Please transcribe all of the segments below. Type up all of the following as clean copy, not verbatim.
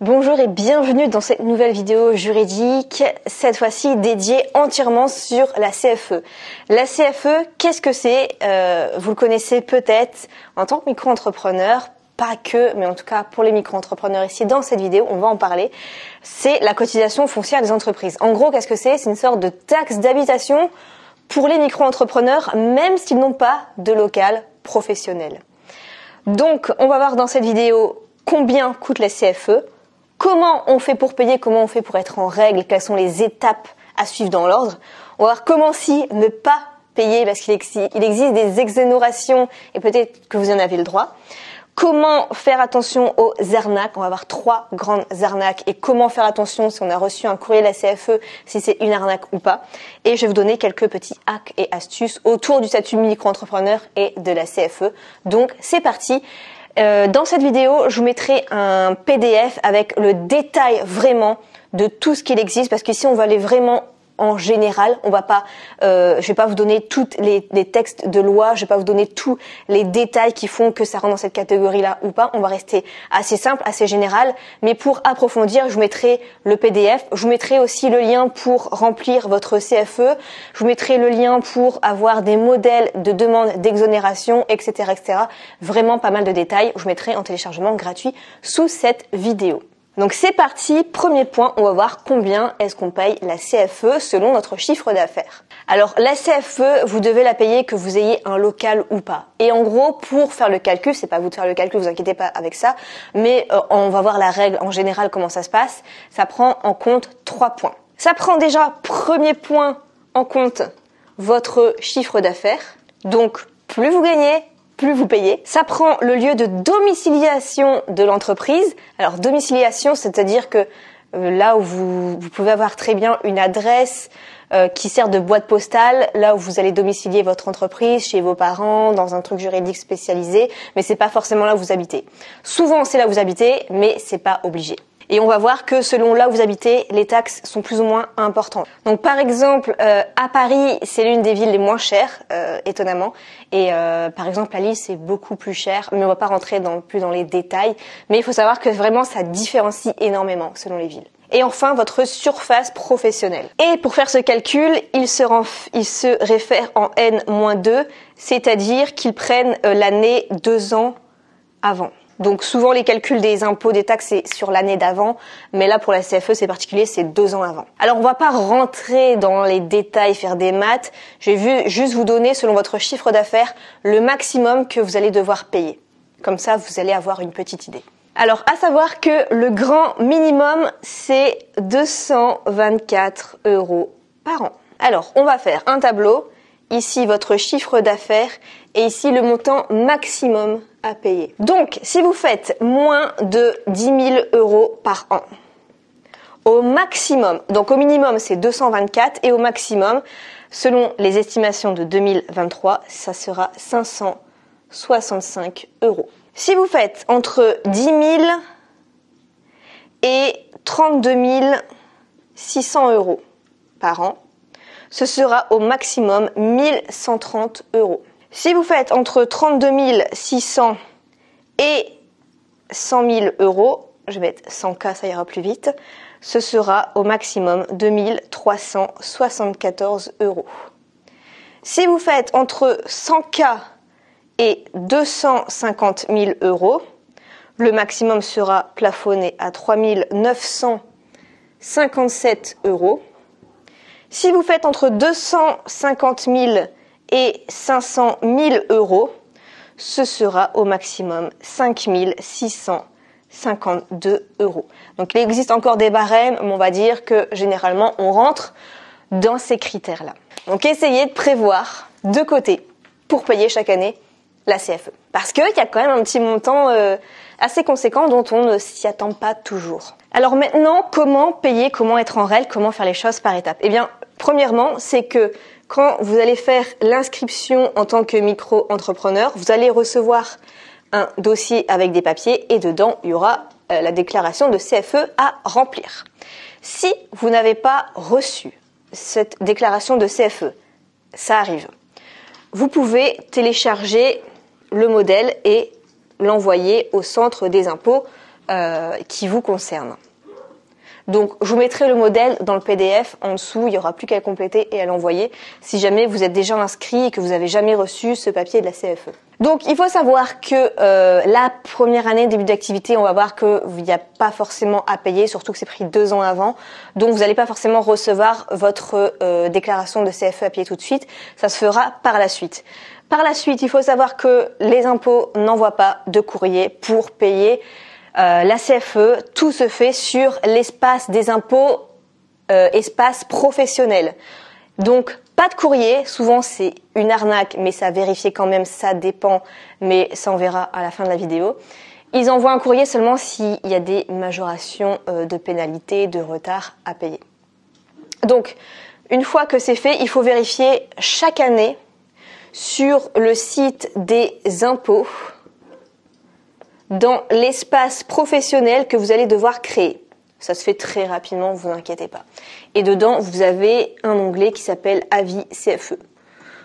Bonjour et bienvenue dans cette nouvelle vidéo juridique, cette fois-ci dédiée entièrement sur la CFE. La CFE, qu'est-ce que c'est? Vous le connaissez peut-être en tant que micro-entrepreneur, pas que, mais en tout cas pour les micro-entrepreneurs ici dans cette vidéo, on va en parler. C'est la cotisation foncière des entreprises. En gros, qu'est-ce que c'est? C'est une sorte de taxe d'habitation pour les micro-entrepreneurs, même s'ils n'ont pas de local professionnel. Donc, on va voir dans cette vidéo combien coûte la CFE, comment on fait pour payer, comment on fait pour être en règle, quelles sont les étapes à suivre dans l'ordre. On va voir comment si ne pas payer parce qu'il existe des exonérations et peut-être que vous en avez le droit. Comment faire attention aux arnaques, on va voir 3 grandes arnaques et comment faire attention si on a reçu un courrier de la CFE, si c'est une arnaque ou pas. Et je vais vous donner quelques petits hacks et astuces autour du statut micro-entrepreneur et de la CFE. Donc c'est parti. Dans cette vidéo, je vous mettrai un PDF avec le détail vraiment de tout ce qu'il existe parce qu'ici on va aller vraiment en général. On va pas, je vais pas vous donner tous les textes de loi, je vais pas vous donner tous les détails qui font que ça rentre dans cette catégorie-là ou pas. On va rester assez simple, assez général. Mais pour approfondir, je vous mettrai le PDF. Je vous mettrai aussi le lien pour remplir votre CFE. Je vous mettrai le lien pour avoir des modèles de demande d'exonération, etc., etc. Vraiment pas mal de détails. Je vous mettrai en téléchargement gratuit sous cette vidéo. Donc c'est parti, premier point, on va voir combien est-ce qu'on paye la CFE selon notre chiffre d'affaires. Alors la CFE, vous devez la payer que vous ayez un local ou pas. Et en gros, pour faire le calcul, c'est pas à vous de faire le calcul, vous inquiétez pas avec ça, mais on va voir la règle en général, comment ça se passe. Ça prend en compte 3 points. Ça prend déjà, premier point, en compte votre chiffre d'affaires. Donc plus vous gagnez, plus vous payez. Ça prend le lieu de domiciliation de l'entreprise. Alors domiciliation, c'est-à-dire que là où vous pouvez avoir très bien une adresse qui sert de boîte postale, là où vous allez domicilier votre entreprise, chez vos parents, dans un truc juridique spécialisé, mais c'est pas forcément là où vous habitez. Souvent c'est là où vous habitez, mais c'est pas obligé. Et on va voir que selon là où vous habitez, les taxes sont plus ou moins importantes. Donc par exemple, à Paris, c'est l'une des villes les moins chères, étonnamment. Et par exemple, à Lille, c'est beaucoup plus cher. Mais on va pas rentrer plus dans les détails. Mais il faut savoir que vraiment, ça différencie énormément selon les villes. Et enfin, votre surface professionnelle. Et pour faire ce calcul, il se réfère en N-2, c'est-à-dire qu'ils prennent l'année 2 ans avant. Donc souvent les calculs des impôts, des taxes, c'est sur l'année d'avant, mais là pour la CFE c'est particulier, c'est 2 ans avant. Alors on va pas rentrer dans les détails, faire des maths, je vais juste vous donner selon votre chiffre d'affaires le maximum que vous allez devoir payer. Comme ça vous allez avoir une petite idée. Alors à savoir que le grand minimum c'est 224 € par an. Alors on va faire un tableau, ici votre chiffre d'affaires et ici le montant maximum à payer. Donc, si vous faites moins de 10 000 € par an, au maximum, donc au minimum c'est 224 et au maximum, selon les estimations de 2023, ça sera 565 €. Si vous faites entre 10 000 et 32 600 € par an, ce sera au maximum 1130 €. Si vous faites entre 32 600 et 100 000 €, je vais mettre 100K, ça ira plus vite, ce sera au maximum 2374 €. Si vous faites entre 100K et 250 000 €, le maximum sera plafonné à 3957 €. Si vous faites entre 250 000 et 500 000 €, ce sera au maximum 5 652 €. Donc il existe encore des barèmes, mais on va dire que généralement on rentre dans ces critères-là. Donc essayez de prévoir de côté pour payer chaque année la CFE. Parce qu'il y a quand même un petit montant assez conséquent dont on ne s'y attend pas toujours. Alors maintenant, comment payer, comment être en règle, comment faire les choses par étapes? Eh bien, premièrement, c'est que quand vous allez faire l'inscription en tant que micro-entrepreneur, vous allez recevoir un dossier avec des papiers et dedans, il y aura la déclaration de CFE à remplir. Si vous n'avez pas reçu cette déclaration de CFE, ça arrive, vous pouvez télécharger le modèle et l'envoyer au centre des impôts qui vous concerne. Donc, je vous mettrai le modèle dans le PDF en dessous. Il n'y aura plus qu'à le compléter et à l'envoyer si jamais vous êtes déjà inscrit et que vous n'avez jamais reçu ce papier de la CFE. Donc, il faut savoir que la première année, début d'activité, on va voir qu'il n'y a pas forcément à payer, surtout que c'est pris 2 ans avant. Donc, vous n'allez pas forcément recevoir votre déclaration de CFE à payer tout de suite. Ça se fera par la suite. Par la suite, il faut savoir que les impôts n'envoient pas de courrier pour payer la CFE. Tout se fait sur l'espace des impôts, espace professionnel. Donc, pas de courrier. Souvent, c'est une arnaque, mais ça vérifier quand même, ça dépend. Mais ça, on verra à la fin de la vidéo. Ils envoient un courrier seulement s'il y a des majorations de pénalités, de retard à payer. Donc, une fois que c'est fait, il faut vérifier chaque année sur le site des impôts dans l'espace professionnel que vous allez devoir créer. Ça se fait très rapidement, vous inquiétez pas. Et dedans, vous avez un onglet qui s'appelle Avis CFE.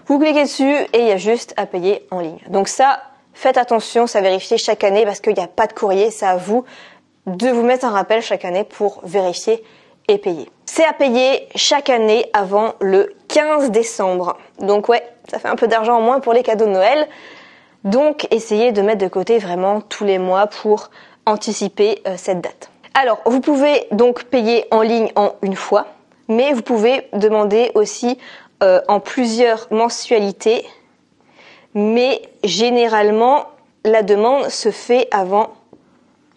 Vous cliquez dessus et il y a juste à payer en ligne. Donc ça, faites attention, ça vérifier chaque année parce qu'il n'y a pas de courrier. C'est à vous de vous mettre un rappel chaque année pour vérifier et payer. C'est à payer chaque année avant le 15 décembre. Donc ouais, ça fait un peu d'argent en moins pour les cadeaux de Noël. Donc, essayez de mettre de côté vraiment tous les mois pour anticiper cette date. Alors, vous pouvez donc payer en ligne en une fois, mais vous pouvez demander aussi en plusieurs mensualités. Mais généralement, la demande se fait avant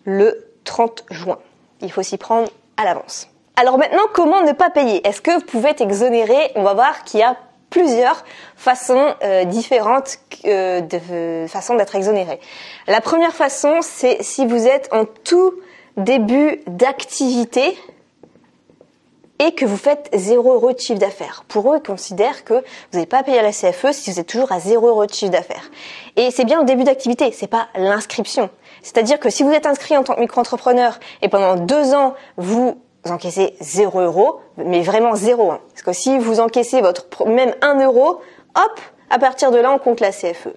le 30 juin. Il faut s'y prendre à l'avance. Alors maintenant, comment ne pas payer? Est-ce que vous pouvez être exonéré? On va voir qu'il y a plusieurs façons différentes de façons d'être exonéré. La première façon, c'est si vous êtes en tout début d'activité et que vous faites 0 € de chiffre d'affaires. Pour eux, ils considèrent que vous n'avez pas payé à la CFE si vous êtes toujours à 0 € de chiffre d'affaires. Et c'est bien le début d'activité, c'est pas l'inscription. C'est-à-dire que si vous êtes inscrit en tant que micro-entrepreneur et pendant 2 ans, vous encaissez 0 €, mais vraiment 0. Hein. Parce que si vous encaissez même 1 €, hop, à partir de là, on compte la CFE.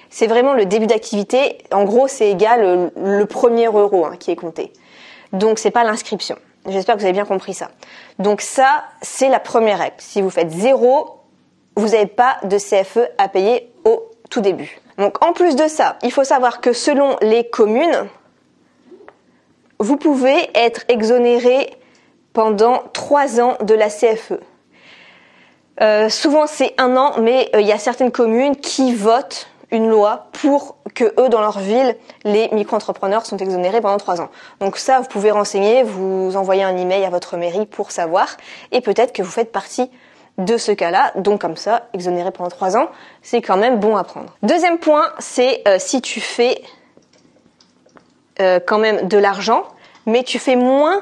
C'est vraiment le début d'activité. En gros, c'est égal le premier euro qui est compté. Donc, c'est pas l'inscription. J'espère que vous avez bien compris ça. Donc ça, c'est la première règle. Si vous faites 0, vous n'avez pas de CFE à payer au tout début. Donc, en plus de ça, il faut savoir que selon les communes, vous pouvez être exonéré pendant 3 ans de la CFE. Souvent c'est 1 an, mais il y a certaines communes qui votent une loi pour que eux, dans leur ville, les micro-entrepreneurs sont exonérés pendant 3 ans. Donc ça, vous pouvez renseigner, vous envoyez un email à votre mairie pour savoir, et peut-être que vous faites partie de ce cas-là. Donc comme ça, exonéré pendant 3 ans, c'est quand même bon à prendre. Deuxième point, c'est si tu fais quand même de l'argent, mais tu fais moins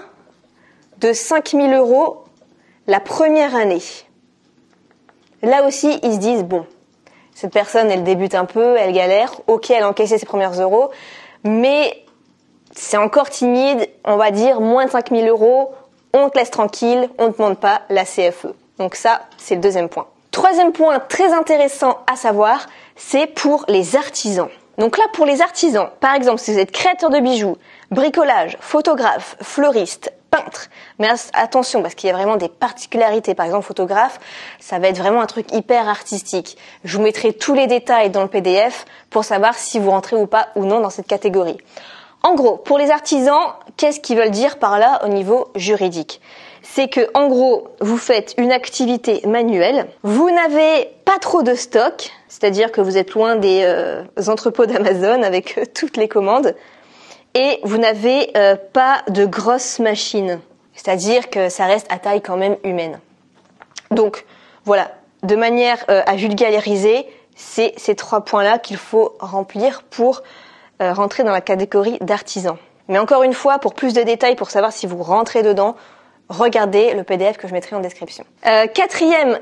de 5 000 € la première année. Là aussi, ils se disent, bon, cette personne, elle débute un peu, elle galère, ok, elle a encaissé ses premiers euros, mais c'est encore timide, on va dire, moins de 5 000 €, on te laisse tranquille, on ne te demande pas la CFE. Donc ça, c'est le deuxième point. Troisième point très intéressant à savoir, c'est pour les artisans. Donc là, pour les artisans, par exemple, si vous êtes créateur de bijoux, bricolage, photographe, fleuriste, peintre, mais attention parce qu'il y a vraiment des particularités. Par exemple, photographe, ça va être vraiment un truc hyper artistique. Je vous mettrai tous les détails dans le PDF pour savoir si vous rentrez ou pas ou non dans cette catégorie. En gros, pour les artisans, qu'est-ce qu'ils veulent dire par là au niveau juridique ? C'est que, en gros, vous faites une activité manuelle, vous n'avez pas trop de stock, c'est-à-dire que vous êtes loin des entrepôts d'Amazon avec toutes les commandes, et vous n'avez pas de grosses machines, c'est-à-dire que ça reste à taille quand même humaine. Donc, voilà, de manière à vulgariser, c'est ces 3 points-là qu'il faut remplir pour rentrer dans la catégorie d'artisan. Mais encore une fois, pour plus de détails, pour savoir si vous rentrez dedans, regardez le PDF que je mettrai en description. Quatrième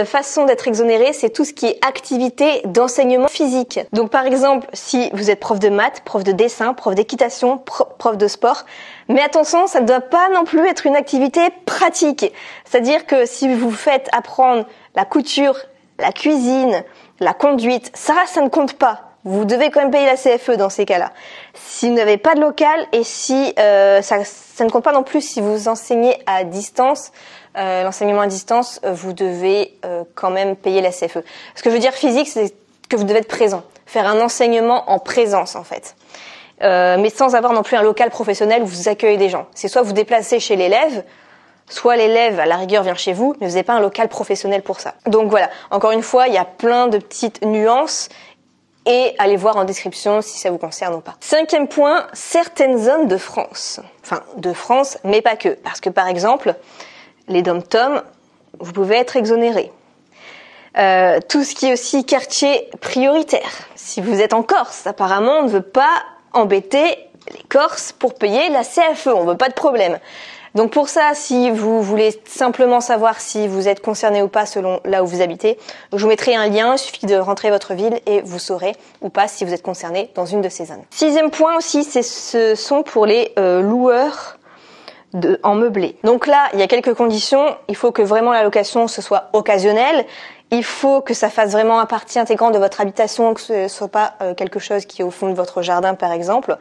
façon d'être exonéré, c'est tout ce qui est activité d'enseignement physique. Donc par exemple, si vous êtes prof de maths, prof de dessin, prof d'équitation, prof de sport, mais attention, ça ne doit pas non plus être une activité pratique. C'est-à-dire que si vous faites apprendre la couture, la cuisine, la conduite, ça ne compte pas. vous devez quand même payer la CFE dans ces cas-là. Si vous n'avez pas de local et si ça ne compte pas non plus si vous enseignez à distance, l'enseignement à distance, vous devez quand même payer la CFE. Ce que je veux dire physique, c'est que vous devez être présent, faire un enseignement en présence en fait. Mais sans avoir non plus un local professionnel où vous accueillez des gens. C'est soit vous déplacez chez l'élève, soit l'élève à la rigueur vient chez vous, mais vous n'avez pas un local professionnel pour ça. Donc voilà, encore une fois, il y a plein de petites nuances et allez voir en description si ça vous concerne ou pas. 5e point, certaines zones de France. Enfin, de France, mais pas que. Parce que par exemple, les dom-toms, vous pouvez être exonérés. Tout ce qui est aussi quartier prioritaire. Si vous êtes en Corse, apparemment, on ne veut pas embêter les Corses pour payer la CFE, on veut pas de problème. Donc pour ça, si vous voulez simplement savoir si vous êtes concerné ou pas selon là où vous habitez, je vous mettrai un lien, il suffit de rentrer votre ville et vous saurez ou pas si vous êtes concerné dans une de ces zones. 6e point aussi, ce sont pour les loueurs en meublé. Donc là, il y a quelques conditions. Il faut que vraiment la location ce soit occasionnelle. Il faut que ça fasse vraiment partie intégrante de votre habitation, que ce ne soit pas quelque chose qui est au fond de votre jardin par exemple.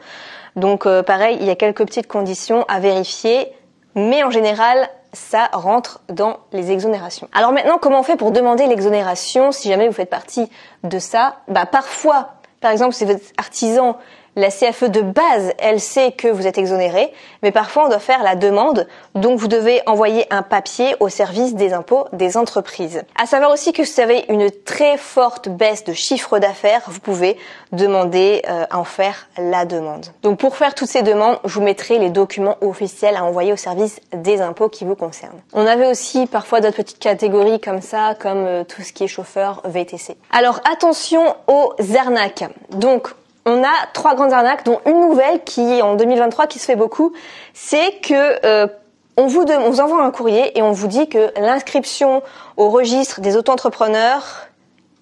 Donc pareil, il y a quelques petites conditions à vérifier. Mais en général, ça rentre dans les exonérations. Alors maintenant, comment on fait pour demander l'exonération si jamais vous faites partie de ça? Parfois, par exemple, si vous êtes artisan, la CFE de base, elle sait que vous êtes exonéré, mais parfois on doit faire la demande, donc vous devez envoyer un papier au service des impôts des entreprises. À savoir aussi que si vous avez une très forte baisse de chiffre d'affaires, vous pouvez demander à en faire la demande. Donc pour faire toutes ces demandes, je vous mettrai les documents officiels à envoyer au service des impôts qui vous concernent. On avait aussi parfois d'autres petites catégories comme ça, comme tout ce qui est chauffeur VTC. Alors attention aux arnaques. Donc on a 3 grandes arnaques, dont une nouvelle qui, en 2023, qui se fait beaucoup, c'est que on vous envoie un courrier et on vous dit que l'inscription au registre des auto-entrepreneurs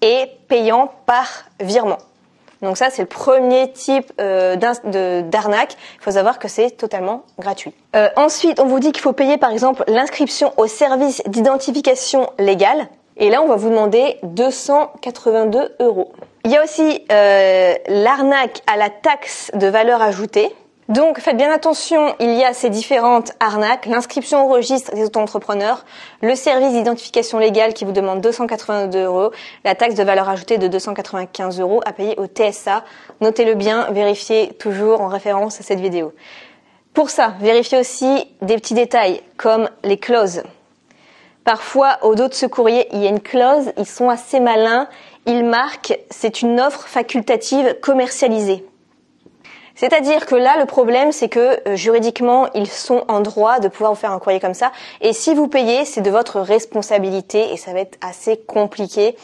est payant par virement. Donc ça, c'est le premier type d'arnaque. Il faut savoir que c'est totalement gratuit. Ensuite, on vous dit qu'il faut payer, par exemple, l'inscription au service d'identification légale. Et là, on va vous demander 282 €. Il y a aussi l'arnaque à la taxe de valeur ajoutée. Donc faites bien attention, il y a ces différentes arnaques, l'inscription au registre des auto-entrepreneurs, le service d'identification légale qui vous demande 282 €, la taxe de valeur ajoutée de 295 € à payer au TSA. Notez-le bien, vérifiez toujours en référence à cette vidéo. Pour ça, vérifiez aussi des petits détails comme les clauses. Parfois, au dos de ce courrier, il y a une clause, ils sont assez malins, ils marquent « c'est une offre facultative commercialisée ». C'est-à-dire que là, le problème, c'est que juridiquement, ils sont en droit de pouvoir vous faire un courrier comme ça. Et si vous payez, c'est de votre responsabilité et ça va être assez compliqué.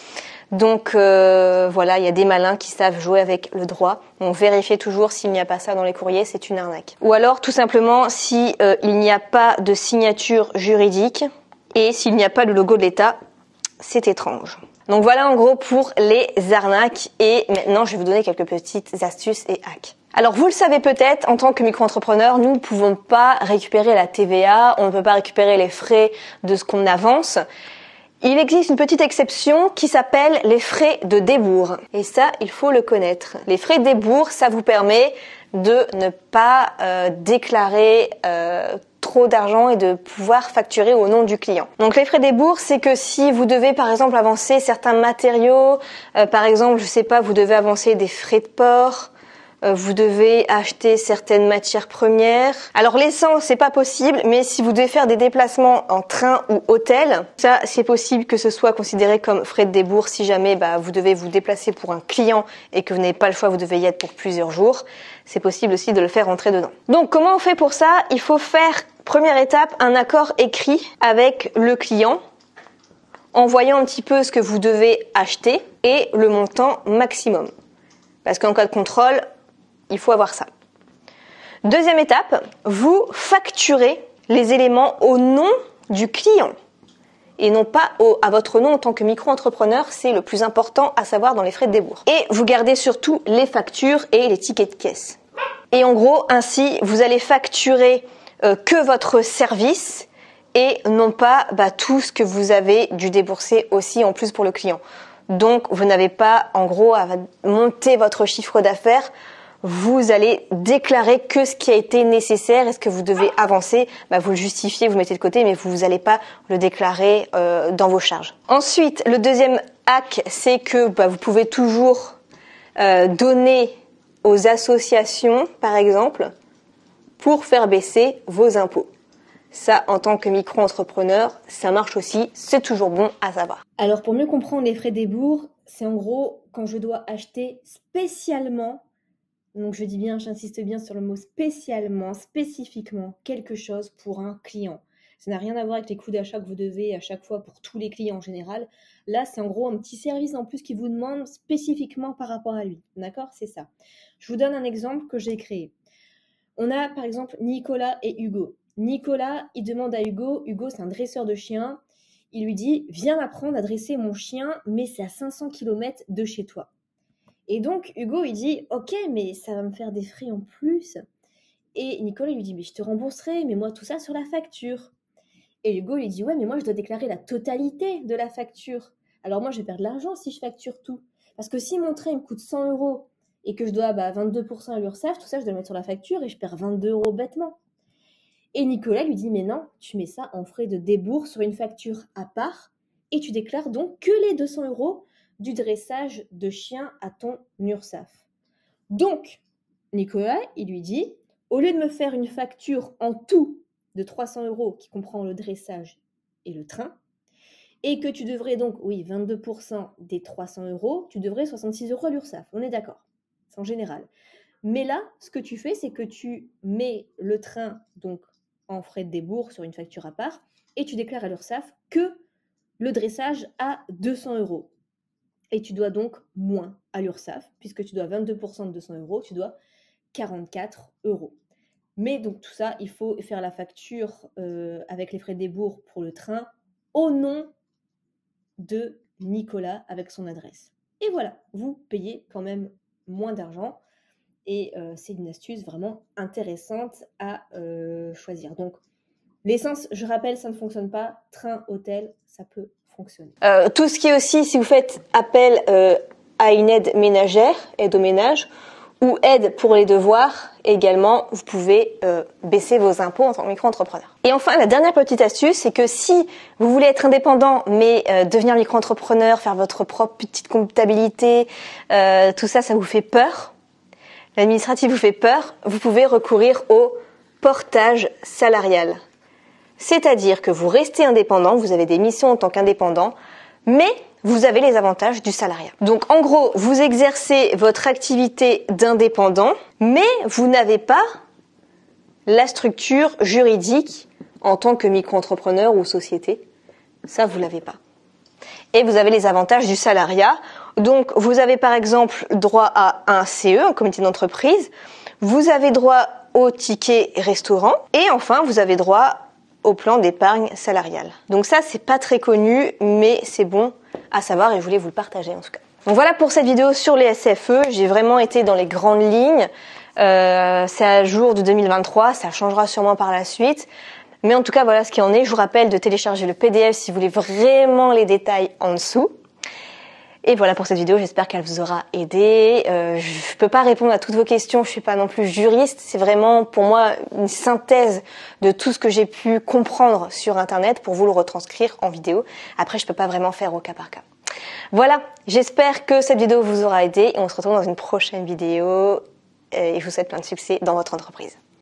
Donc voilà, il y a des malins qui savent jouer avec le droit. Donc vérifiez toujours s'il n'y a pas ça dans les courriers, c'est une arnaque. Ou alors, tout simplement, si il n'y a pas de signature juridique et s'il n'y a pas le logo de l'État, c'est étrange. Donc voilà en gros pour les arnaques. Et maintenant, je vais vous donner quelques petites astuces et hacks. Alors vous le savez peut-être, en tant que micro-entrepreneur, nous ne pouvons pas récupérer la TVA, on ne peut pas récupérer les frais de ce qu'on avance. Il existe une petite exception qui s'appelle les frais de débours. Et ça, il faut le connaître. Les frais de débours, ça vous permet de ne pas déclarer trop d'argent et de pouvoir facturer au nom du client. Donc les frais de débours, c'est que si vous devez par exemple avancer certains matériaux, par exemple, je sais pas, vous devez avancer des frais de port, vous devez acheter certaines matières premières. Alors l'essence, c'est pas possible, mais si vous devez faire des déplacements en train ou hôtel, ça c'est possible que ce soit considéré comme frais de débours si jamais vous devez vous déplacer pour un client et que vous n'avez pas le choix, vous devez y être pour plusieurs jours. C'est possible aussi de le faire rentrer dedans. Donc comment on fait pour ça? Il faut faire, première étape, un accord écrit avec le client en voyant un petit peu ce que vous devez acheter et le montant maximum. Parce qu'en cas de contrôle, il faut avoir ça. Deuxième étape, vous facturez les éléments au nom du client et non pas à votre nom en tant que micro-entrepreneur. C'est le plus important à savoir dans les frais de débours. Et vous gardez surtout les factures et les tickets de caisse. Et en gros, ainsi, vous allez facturer que votre service et non pas tout ce que vous avez dû débourser aussi en plus pour le client. Donc, vous n'avez pas, en gros, à monter votre chiffre d'affaires. Vous allez déclarer que ce qui a été nécessaire et ce que vous devez avancer, vous le justifiez, vous le mettez de côté, mais vous n'allez pas le déclarer dans vos charges. Ensuite, le deuxième hack, c'est que vous pouvez toujours donner aux associations, par exemple, pour faire baisser vos impôts. Ça, en tant que micro-entrepreneur, ça marche aussi, c'est toujours bon à savoir. Alors, pour mieux comprendre les frais débours, c'est en gros quand je dois acheter spécialement, donc je dis bien, j'insiste bien sur le mot spécialement, spécifiquement, quelque chose pour un client. Ça n'a rien à voir avec les coûts d'achat que vous devez à chaque fois pour tous les clients en général. Là, c'est en gros un petit service en plus qui vous demande spécifiquement par rapport à lui. D'accord? C'est ça. Je vous donne un exemple que j'ai créé. On a par exemple Nicolas et Hugo. Nicolas, il demande à Hugo, c'est un dresseur de chiens, il lui dit « Viens m'apprendre à dresser mon chien, mais c'est à 500 km de chez toi. » Et donc Hugo, il dit « Ok, mais ça va me faire des frais en plus. » Et Nicolas lui dit « Mais je te rembourserai, mais moi tout ça sur la facture. » Et Hugo lui dit « Ouais, mais moi je dois déclarer la totalité de la facture. Alors moi je vais perdre de l'argent si je facture tout. Parce que si mon train me coûte 100 € et que je dois 22% à l'URSSAF, tout ça je dois le mettre sur la facture et je perds 22 € bêtement. » Et Nicolas lui dit « Mais non, tu mets ça en frais de débours sur une facture à part et tu déclares donc que les 200 € du dressage de chien à ton URSSAF. » Donc, Nicolas, il lui dit « Au lieu de me faire une facture en tout de 300 € qui comprend le dressage et le train, et que tu devrais donc, 22% des 300 €, tu devrais 66 € à l'URSSAF. » On est d'accord, c'est en général. Mais là, ce que tu fais, c'est que tu mets le train donc en frais de débours sur une facture à part et tu déclares à l'URSSAF que le dressage à 200 €. Et tu dois donc moins à l'URSSAF, puisque tu dois 22% de 200 €, tu dois 44 €. Mais donc tout ça, il faut faire la facture avec les frais de débours pour le train au nom de Nicolas avec son adresse. Et voilà, vous payez quand même moins d'argent. Et c'est une astuce vraiment intéressante à choisir. Donc, l'essence, je rappelle, ça ne fonctionne pas. Train, hôtel, ça peut fonctionner. Tout ce qui est aussi, si vous faites appel à une aide ménagère, aide au ménage, ou aide pour les devoirs, également, vous pouvez baisser vos impôts en tant que micro-entrepreneur. Et enfin, la dernière petite astuce, c'est que si vous voulez être indépendant, mais devenir micro-entrepreneur, faire votre propre petite comptabilité, tout ça, ça vous fait peur, l'administratif vous fait peur, vous pouvez recourir au portage salarial. C'est-à-dire que vous restez indépendant, vous avez des missions en tant qu'indépendant, mais vous avez les avantages du salariat. Donc en gros, vous exercez votre activité d'indépendant, mais vous n'avez pas la structure juridique en tant que micro-entrepreneur ou société. Ça, vous l'avez pas. Et vous avez les avantages du salariat. Donc, vous avez par exemple droit à un CE, un comité d'entreprise. Vous avez droit au ticket restaurant. Et enfin, vous avez droit au plan d'épargne salariale. Donc ça, c'est pas très connu, mais c'est bon à savoir et je voulais vous le partager en tout cas. Donc voilà pour cette vidéo sur les SFE. J'ai vraiment été dans les grandes lignes. C'est à jour de 2023. Ça changera sûrement par la suite. Mais en tout cas, voilà ce qu'il en est. Je vous rappelle de télécharger le PDF si vous voulez vraiment les détails en dessous. Et voilà pour cette vidéo, j'espère qu'elle vous aura aidé. Je peux pas répondre à toutes vos questions, je suis pas non plus juriste. C'est vraiment pour moi une synthèse de tout ce que j'ai pu comprendre sur Internet pour vous le retranscrire en vidéo. Après, je peux pas vraiment faire au cas par cas. Voilà, j'espère que cette vidéo vous aura aidé et on se retrouve dans une prochaine vidéo. Et je vous souhaite plein de succès dans votre entreprise.